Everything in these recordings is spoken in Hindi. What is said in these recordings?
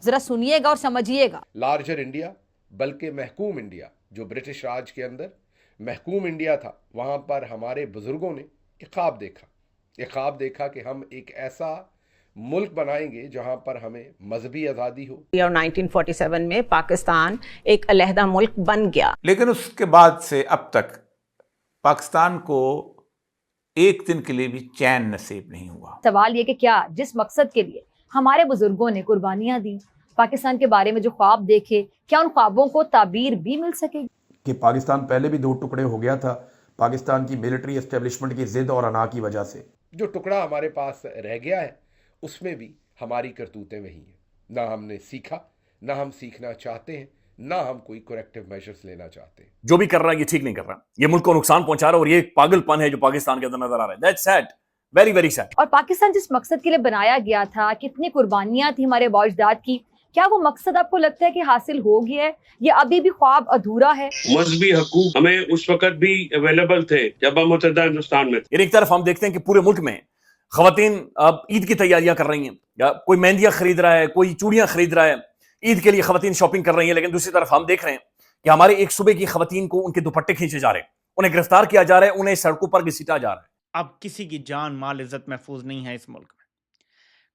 जरा सुनिएगा और समझिएगा। लार्जर इंडिया बल्कि महकूम इंडिया, जो ब्रिटिश राज के अंदर महकूम इंडिया था, वहां पर हमारे बुजुर्गों ने एक ख्वाब देखा कि हम एक ऐसा मुल्क बनाएंगे जहां पर हमें मजहबी आज़ादी हो। और 1947 में पाकिस्तान एक अलहदा मुल्क बन गया। लेकिन उसके बाद से अब तक पाकिस्तान को एक दिन के लिए भी चैन नसीब नहीं हुआ। सवाल ये कि क्या जिस मकसद के लिए हमारे बुजुर्गों ने कुर्बानियां दी, पाकिस्तान के बारे में जो ख्वाब देखे, क्या उन ख्वाबों को ताबीर भी मिल सकेगी? कि पाकिस्तान पहले भी दो टुकड़े हो गया था पाकिस्तान की मिलिट्री एस्टेब्लिशमेंट की जिद और अना की वजह से। जो टुकड़ा हमारे पास रह गया है उसमें भी हमारी करतूतें वही हैं। ना हमने सीखा, ना हम सीखना चाहते हैं, ना हम कोई करेक्टिव मेजर्स लेना चाहते हैं। जो भी कर रहा है ये ठीक नहीं कर रहा, ये मुल्क को नुकसान पहुंचा रहा है और ये एक पागलपन है जो पाकिस्तान के अंदर नजर आ रहा है। That's sad, very very sad. और पाकिस्तान जिस मकसद के लिए बनाया गया था, कितनी कुर्बानियां थी हमारे बाप-अजदाद की, क्या वो मकसद आपको लगता है कि हासिल हो गया है या अभी भी ख्वाब अधूरा है? मजहबी हकूक हमें उस वक्त भी अवेलेबल थे जब हम मुतहदा हिंदुस्तान में थे। एक तरफ हम देखते हैं कि पूरे मुल्क में खवातीन अब ईद की तैयारियां कर रही हैं, या कोई मेहंदियां खरीद रहा है, कोई चूड़ियां खरीद रहा है, ईद के लिए खवातीन शॉपिंग कर रही हैं। लेकिन दूसरी तरफ हम देख रहे हैं कि हमारे एक सूबे की खवातीन को उनके दुपट्टे खींचे जा रहे हैं, उन्हें गिरफ्तार किया जा रहा है, उन्हें सड़कों पर घसीटा जा रहा है। अब किसी की जान माल इज्जत महफूज नहीं है इस मुल्क में।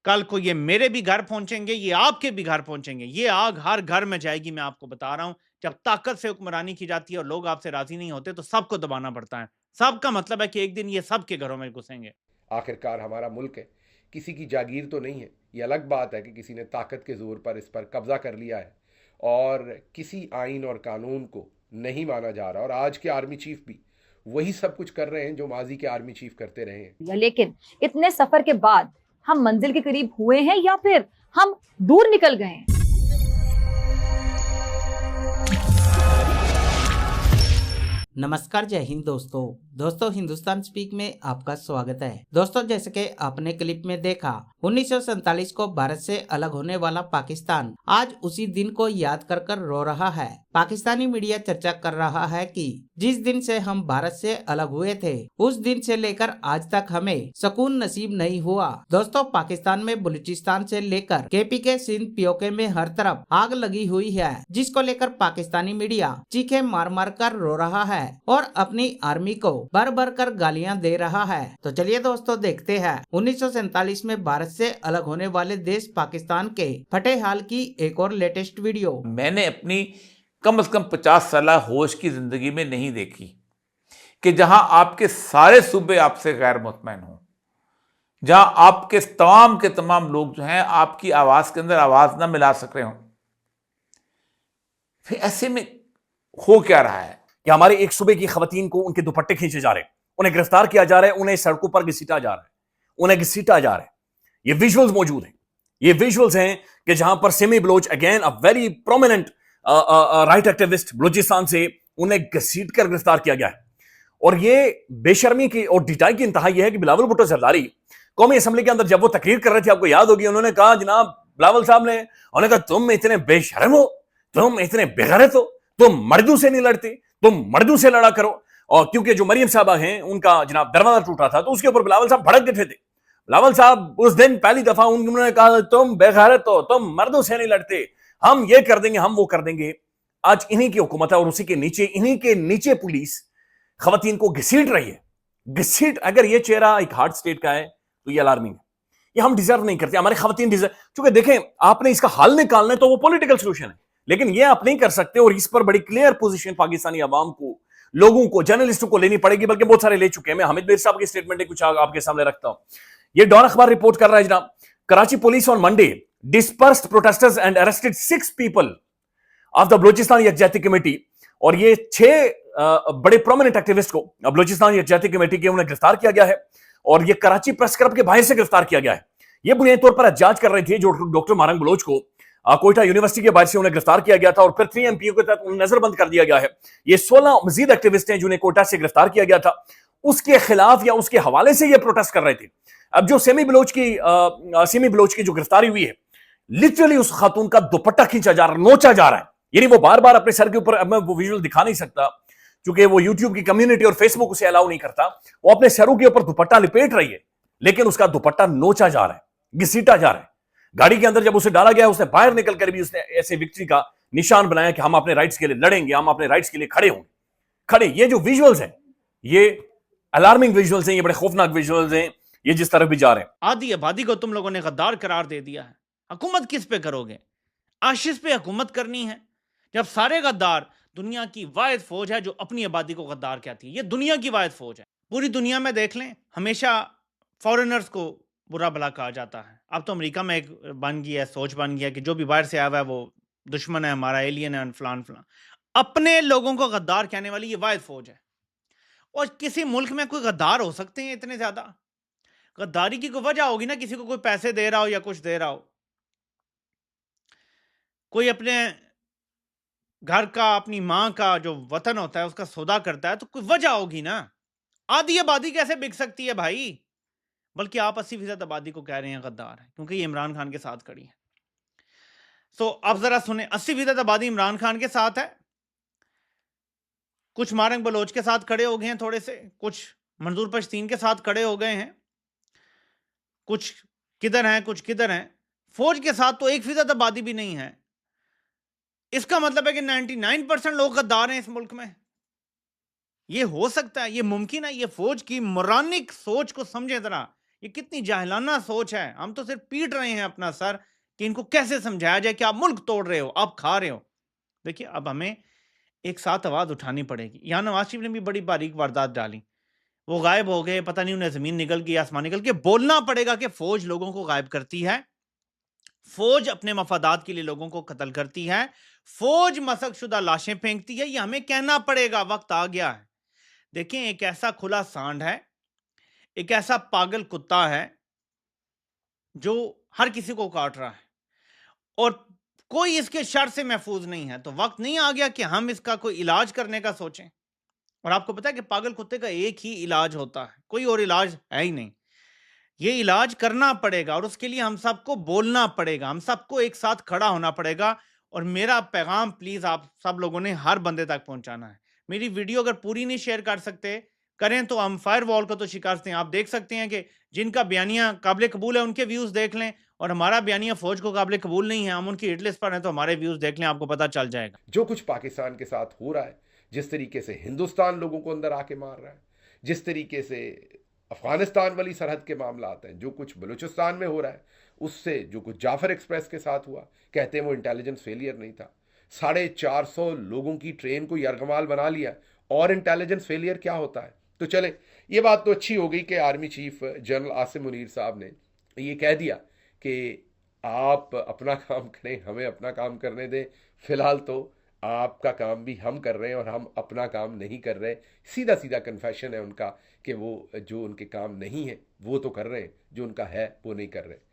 कल को ये मेरे भी घर पहुंचेंगे, ये आपके भी घर पहुंचेंगे, ये आग हर घर में जाएगी। मैं आपको बता रहा हूं, जब ताकत से हुक्मरानी की जाती है और लोग आपसे राजी नहीं होते तो सबको दबाना पड़ता है। सबका मतलब है कि एक दिन ये सबके घरों में घुसेंगे। आखिरकार हमारा मुल्क है, किसी की जागीर तो नहीं है। ये अलग बात है कि किसी ने ताकत के जोर पर इस पर कब्जा कर लिया है और किसी आइन और कानून को नहीं माना जा रहा। और आज के आर्मी चीफ भी वही सब कुछ कर रहे हैं जो माजी के आर्मी चीफ करते रहे हैं। लेकिन इतने सफर के बाद हम मंजिल के करीब हुए हैं या फिर हम दूर निकल गए हैं? नमस्कार, जय हिंद दोस्तों हिंदुस्तान स्पीक में आपका स्वागत है। दोस्तों, जैसे कि आपने क्लिप में देखा, 1947 को भारत से अलग होने वाला पाकिस्तान आज उसी दिन को याद कर कर रो रहा है। पाकिस्तानी मीडिया चर्चा कर रहा है कि जिस दिन से हम भारत से अलग हुए थे उस दिन से लेकर आज तक हमें सुकून नसीब नहीं हुआ। दोस्तों, पाकिस्तान में बलूचिस्तान से लेकर केपी के सिंध पीओके में हर तरफ आग लगी हुई है, जिसको लेकर पाकिस्तानी मीडिया चीखे मार मार कर रो रहा है और अपनी आर्मी को भर भर कर गालियां दे रहा है। तो चलिए दोस्तों, देखते हैं 1947 में भारत से अलग होने वाले देश पाकिस्तान के फटे हाल की एक और लेटेस्ट वीडियो। मैंने अपनी कम से कम 50 साल होश की जिंदगी में नहीं देखी कि जहां आपके सारे सूबे आपसे गैर मुतमईन हों, जहां आपके तमाम के तमाम लोग जो हैं आपकी आवाज के अंदर आवाज ना मिला सक रहे हों। फिर ऐसे में हो क्या रहा है कि हमारे एक सूबे की खवातीन को उनके दुपट्टे खींचे जा रहे हैं, उन्हें गिरफ्तार किया जा रहा है, उन्हें सड़कों पर घसीटा जा रहा है, ये विजुअल्स मौजूद हैं। ये विजुअल्स हैं कि जहां पर Simi Baloch, again a very prominent right activist Balochistan से, उन्हें घसीट कर गिरफ्तार किया गया है। और ये बेशर्मी की और ढिठाई की इंतहा यह है कि बिलावल भुट्टो जरदारी कौमी असेंबली के अंदर जब वो तकरीर कर रहे थे, आपको याद होगी, उन्होंने कहा, जनाब बिलावल साहब ने, उन्होंने कहा, तुम इतने बेशर्म हो, तुम इतने बेगैरत हो, तुम मर्दों से नहीं लड़ते, तुम मर्दों से लड़ा करो। और क्योंकि जो मरियम साहबा हैं उनका जनाब दरवाजा टूटा था तो उसके ऊपर बिलावल साहब भड़क गए थे। बिलावल साहब उस दिन पहली दफा उन्होंने कहा, तुम बेगैरत हो, तुम मर्दों से नहीं लड़ते, हम ये कर देंगे, हम वो कर देंगे। आज इन्हीं की हुकूमत है और उसी के नीचे, इन्हीं के नीचे पुलिस खवातीन को घसीट रही है। अगर ये चेहरा एक हार्ड स्टेट का है तो ये अलार्मिंग है। ये हम डिजर्व नहीं करते, हमारे खवातीन डिजर्व। क्योंकि देखें, आपने इसका हल निकालना है तो वो पॉलिटिकल सोल्यूशन है, लेकिन ये आप नहीं कर सकते। और इस पर बड़ी क्लियर पोजीशन पाकिस्तानी अवाम को, लोगों को, जर्नलिस्टों को लेनी पड़ेगी, बल्कि बहुत सारे ले चुके हैं। मैं हामिद मीर साहब की स्टेटमेंट है कुछ आपके सामने रखता हूं। ये डॉन अखबार रिपोर्ट कर रहा है जनाब, Karachi police on Monday dispersed protesters and arrested 6 people of the Balochistan यकजहती कमेटी। और ये 6 बड़े प्रोमिनेंट एक्टिविस्ट को बलूचिस्तान यकजहती कमेटी के उन्हें गिरफ्तार किया गया है और ये कराची प्रेस क्लब के बाहर से गिरफ्तार किया गया है। ये बुनियादी तौर पर एहतजाज कर रहे थे जो डॉक्टर मारंग बलोच को कोयटा यूनिवर्सिटी के बाहर से उन्हें गिरफ्तार किया गया था और फिर 3 MPO के तहत उन्हें नजरबंद कर दिया गया है। ये 16 मजीद एक्टिविस्ट हैं जिन्हें कोयटा से गिरफ्तार किया गया था, उसके खिलाफ या उसके हवाले से ये प्रोटेस्ट कर रहे थे। अब जो सिमी बलोच की जो गिरफ्तारी हुई है, लिटरली उस खातून का दुपट्टा खींचा जा रहा, नोचा जा रहा है। यानी वो बार बार अपने सर के ऊपर, अब मैं वो विजुअल दिखा नहीं सकता क्योंकि वो यूट्यूब की कम्युनिटी और फेसबुक उसे अलाउ नहीं करता, वो अपने सरों के ऊपर दुपट्टा लिपेट रही है, लेकिन उसका दुपट्टा नोचा जा रहा है, घसीटा जा रहा है। गाड़ी के अंदर जब उसे डाला गया, उसने बाहर निकल कर भी उसने ऐसे विक्ट्री का निशान बनाया कि हम अपने राइट्स के लिए लड़ेंगे, हम अपने राइट्स के लिए खड़े होंगे। खड़े, ये जो विजुअल्स हैं, ये अलार्मिंग विजुअल्स हैं, ये बड़े खौफनाक विजुअल्स हैं, ये जिस तरफ भी जा रहे हैं। आधी आबादी को तुम लोगों ने गद्दार करार दे दिया है। हुकूमत किस पे करोगे? आशीष पे हुकूमत करनी है, जब सारे गद्दार दुनिया की वाहिद फौज है जो अपनी आबादी को गद्दार कहती है। ये दुनिया की वाहिद फौज है। पूरी दुनिया में देख लें, हमेशा फॉरेनर्स को बुरा भला कहा जाता है। अब तो अमेरिका में एक बन गया है, सोच बन गया है कि जो भी बाहर से आया हुआ है वो दुश्मन है हमारा, एलियन है, फलान फलान। अपने लोगों को गद्दार कहने वाली ये वाहिद फौज है। और किसी मुल्क में कोई गद्दार हो सकते हैं इतने ज्यादा? गद्दारी की कोई वजह होगी ना, किसी को कोई पैसे दे रहा हो या कुछ दे रहा हो, कोई अपने घर का, अपनी मां का जो वतन होता है उसका सौदा करता है, तो कोई वजह होगी ना। आधी आबादी कैसे बिक सकती है भाई? बल्कि आप 80% आबादी को कह रहे हैं गद्दार है, क्योंकि ये इमरान खान के साथ खड़ी है। सो अब जरा सुने, 80% आबादी इमरान खान के साथ है, कुछ मारंग बलोच के साथ खड़े हो गए हैं, थोड़े से कुछ मंजूर पश्तीन के साथ खड़े हो गए हैं, कुछ किधर हैं कुछ किधर हैं। फौज के साथ तो 1% आबादी भी नहीं है। इसका मतलब है कि 99% लोग गद्दार हैं इस मुल्क में। ये हो सकता है, ये मुमकिन है? ये फौज की मुरानिक सोच को समझे जरा, ये कितनी जाहिलाना सोच है। हम तो सिर्फ पीट रहे हैं अपना सर कि इनको कैसे समझाया जाए कि आप मुल्क तोड़ रहे हो, आप खा रहे हो। देखिए, अब हमें एक साथ आवाज उठानी पड़ेगी। यहां नवाज शरीफ ने भी बड़ी बारीक वारदात डाली, वो गायब हो गए, पता नहीं उन्हें जमीन निकल गई, आसमान निकल गया। बोलना पड़ेगा कि फौज लोगों को गायब करती है, फौज अपने मफादात के लिए लोगों को कत्ल करती है, फौज मसकशुदा लाशें फेंकती है। ये हमें कहना पड़ेगा, वक्त आ गया है। देखें, एक ऐसा खुला सांड है, एक ऐसा पागल कुत्ता है जो हर किसी को काट रहा है और कोई इसके शर से महफूज नहीं है। तो वक्त नहीं आ गया कि हम इसका कोई इलाज करने का सोचें? और आपको पता है कि पागल कुत्ते का एक ही इलाज होता है, कोई और इलाज है ही नहीं। ये इलाज करना पड़ेगा और उसके लिए हम सबको बोलना पड़ेगा, हम सबको एक साथ खड़ा होना पड़ेगा। और मेरा पैगाम प्लीज आप सब लोगों ने हर बंदे तक पहुंचाना है। मेरी वीडियो अगर पूरी नहीं शेयर कर सकते, करें तो हम फायर वॉल को तो शिकस्त हैं। आप देख सकते हैं कि जिनका बयानिया काबिल कबूल है उनके व्यूज देख लें, और हमारा बयानिया फौज को काबिल कबूल नहीं है, हम उनकी हिट लिस्ट पर हैं, तो हमारे व्यूज देख लें, आपको पता चल जाएगा। जो कुछ पाकिस्तान के साथ हो रहा है, जिस तरीके से हिंदुस्तान लोगों को अंदर आके मार रहा है, जिस तरीके से अफगानिस्तान वाली सरहद के मामला आते हैं, जो कुछ बलूचिस्तान में हो रहा है, उससे जो कुछ जाफर एक्सप्रेस के साथ हुआ, कहते हैं वो इंटेलिजेंस फेलियर नहीं था। 450 लोगों की ट्रेन को यरगमाल बना लिया, और इंटेलिजेंस फेलियर क्या होता है? तो चले, ये बात तो अच्छी हो गई कि army chief general Asim Munir साहब ने ये कह दिया कि आप अपना काम करें, हमें अपना काम करने दें। फिलहाल तो आपका काम भी हम कर रहे हैं और हम अपना काम नहीं कर रहे। सीधा सीधा कन्फेशन है उनका कि वो जो उनके काम नहीं है वो तो कर रहे हैं, जो उनका है वो नहीं कर रहे।